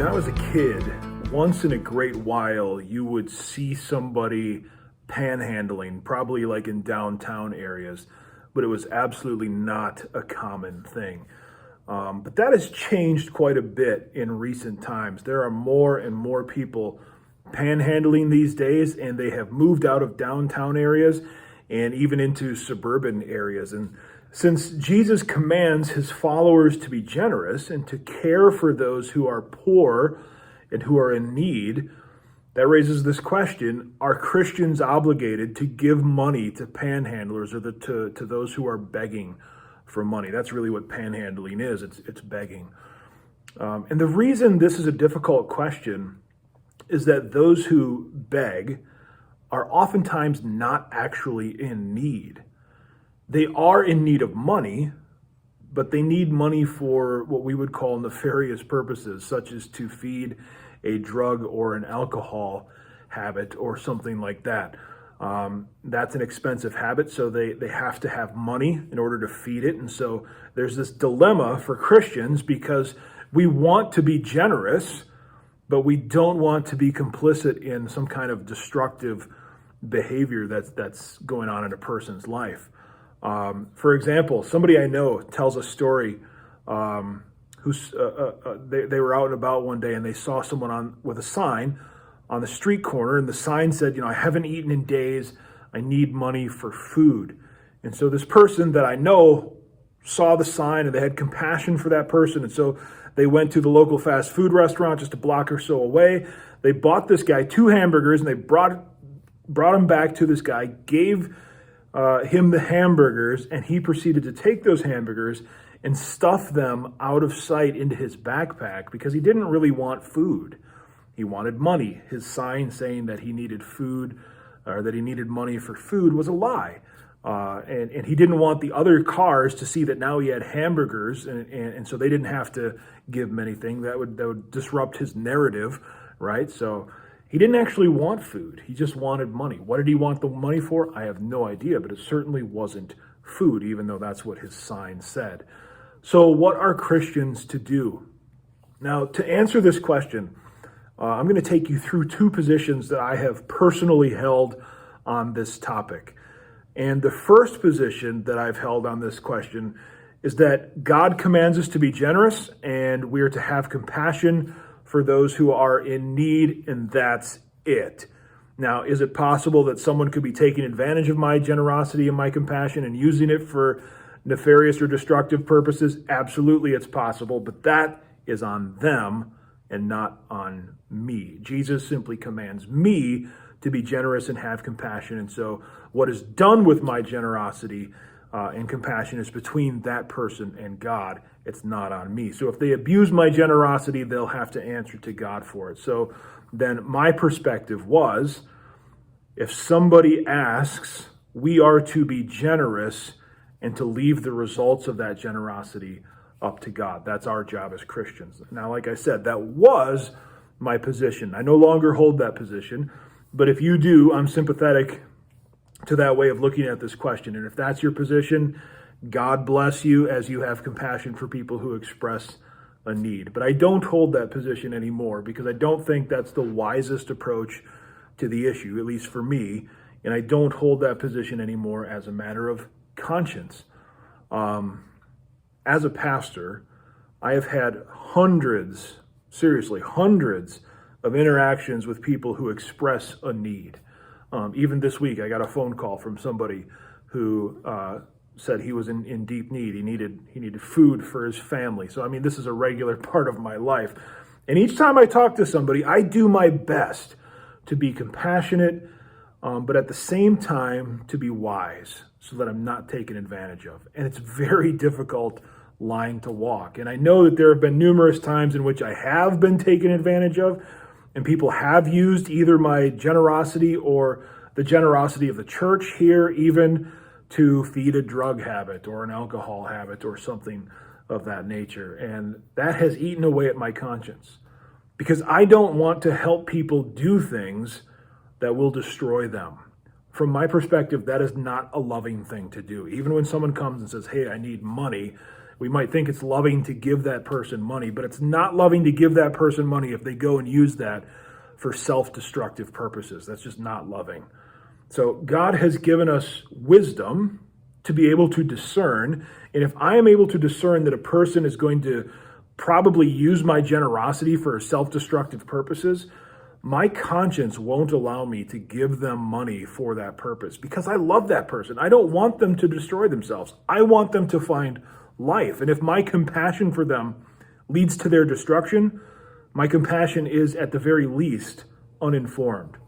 I was a kid, once in a great while, you would see somebody panhandling, probably like in downtown areas, but it was absolutely not a common thing. But that has changed quite a bit in recent times. There are more and more people panhandling these days, and they have moved out of downtown areas and even into suburban areas. And since Jesus commands his followers to be generous and to care for those who are poor and who are in need, that raises this question: are Christians obligated to give money to panhandlers or to those who are begging for money? That's really what panhandling is. It's begging. And the reason this is a difficult question is that those who beg are oftentimes not actually in need. They are in need of money, but they need money for what we would call nefarious purposes, such as to feed a drug or an alcohol habit or something like that. That's an expensive habit, so they have to have money in order to feed it. And so there's this dilemma for Christians because we want to be generous, but we don't want to be complicit in some kind of destructive behavior that's going on in a person's life. For example, somebody I know tells a story. They were out and about one day and they saw someone with a sign on the street corner, and the sign said, I haven't eaten in days. I need money for food. And so this person that I know saw the sign and they had compassion for that person. And so they went to the local fast food restaurant just a block or so away. They bought this guy 2 hamburgers and they brought him back to this guy, gave him the hamburgers, and he proceeded to take those hamburgers and stuff them out of sight into his backpack because he didn't really want food. He wanted money. His sign saying that he needed food or that he needed money for food was a lie. And he didn't want the other cars to see that now he had hamburgers, and so they didn't have to give him anything. That would disrupt his narrative, right? So he didn't actually want food. He just wanted money. What did he want the money for? I have no idea, but it certainly wasn't food, even though that's what his sign said. So what are Christians to do? Now, to answer this question, I'm going to take you through 2 positions that I have personally held on this topic. And the first position that I've held on this question is that God commands us to be generous and we are to have compassion for those who are in need, and that's it. Now, is it possible that someone could be taking advantage of my generosity and my compassion and using it for nefarious or destructive purposes? Absolutely, it's possible, but that is on them and not on me. Jesus simply commands me to be generous and have compassion. And so what is done with my generosity and compassion is between that person and God. It's not on me. So if they abuse my generosity, they'll have to answer to God for it. So then my perspective was, if somebody asks, we are to be generous and to leave the results of that generosity up to God. That's our job as Christians. Now, like I said, that was my position. I no longer hold that position, but if you do, I'm sympathetic to that way of looking at this question. And if that's your position, God bless you as you have compassion for people who express a need. But I don't hold that position anymore because I don't think that's the wisest approach to the issue, at least for me. And I don't hold that position anymore as a matter of conscience. As a pastor, I have had hundreds of interactions with people who express a need. Even this week, I got a phone call from somebody who said he was in deep need. He needed food for his family. So, this is a regular part of my life. And each time I talk to somebody, I do my best to be compassionate, but at the same time to be wise so that I'm not taken advantage of. And it's very difficult line to walk. And I know that there have been numerous times in which I have been taken advantage of, and people have used either my generosity or the generosity of the church here even to feed a drug habit or an alcohol habit or something of that nature. And that has eaten away at my conscience because I don't want to help people do things that will destroy them. From my perspective, that is not a loving thing to do. Even when someone comes and says, hey, I need money, We might think it's loving to give that person money, but it's not loving to give that person money if they go and use that for self-destructive purposes. That's just not loving. So God has given us wisdom to be able to discern. And if I am able to discern that a person is going to probably use my generosity for self-destructive purposes, my conscience won't allow me to give them money for that purpose because I love that person. I don't want them to destroy themselves. I want them to find life. And if my compassion for them leads to their destruction, my compassion is at the very least uninformed.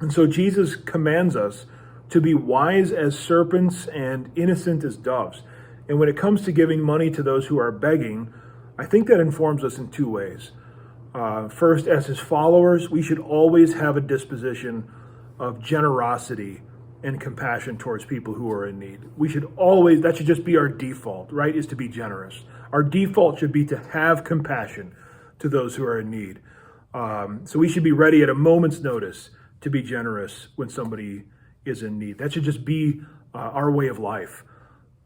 And so Jesus commands us to be wise as serpents and innocent as doves. And when it comes to giving money to those who are begging, I think that informs us in two ways. First, as his followers, we should always have a disposition of generosity and compassion towards people who are in need. We should always, that should just be our default, right, is to be generous. Our default should be to have compassion to those who are in need. So we should be ready at a moment's notice to be generous when somebody is in need. That should just be our way of life.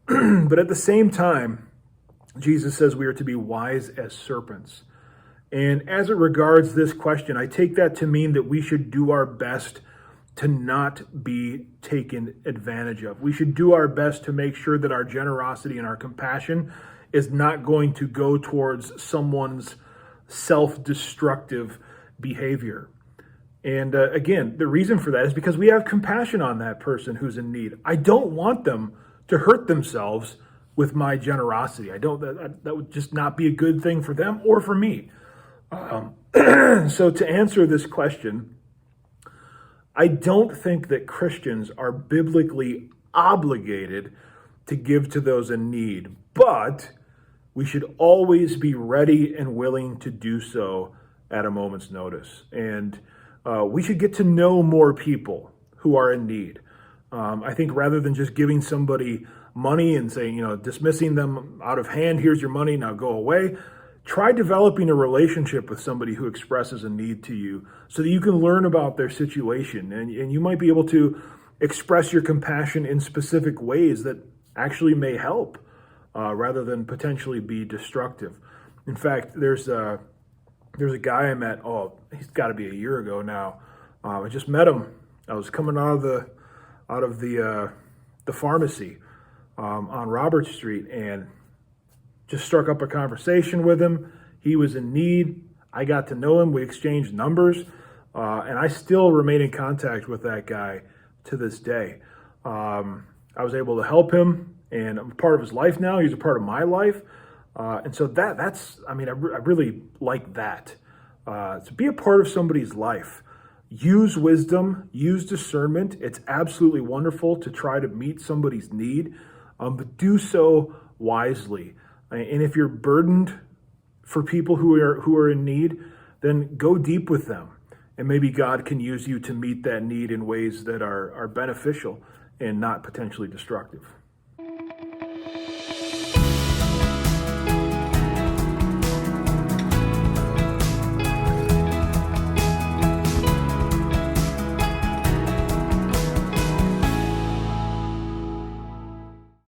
But at the same time, Jesus says we are to be wise as serpents. And as it regards this question, I take that to mean that we should do our best to not be taken advantage of. We should do our best to make sure that our generosity and our compassion is not going to go towards someone's self-destructive behavior. And again, the reason for that is because we have compassion on that person who's in need. I don't want them to hurt themselves with my generosity. I don't. That would just not be a good thing for them or for me. So to answer this question, I don't think that Christians are biblically obligated to give to those in need, but we should always be ready and willing to do so at a moment's notice. And we should get to know more people who are in need. I think rather than just giving somebody money and saying, dismissing them out of hand, here's your money, now go away. Try developing a relationship with somebody who expresses a need to you so that you can learn about their situation. And you might be able to express your compassion in specific ways that actually may help rather than potentially be destructive. In fact, there's a guy I met, he's got to be a year ago now. I just met him. I was coming out of the pharmacy on Robert Street and just struck up a conversation with him. He was in need. I got to know him. We exchanged numbers, and I still remain in contact with that guy to this day. I was able to help him, and I'm a part of his life now. He's a part of my life. And so I really like that. To be a part of somebody's life. Use wisdom, use discernment. It's absolutely wonderful to try to meet somebody's need, but do so wisely. And if you're burdened for people who are in need, then go deep with them. And maybe God can use you to meet that need in ways that are beneficial and not potentially destructive.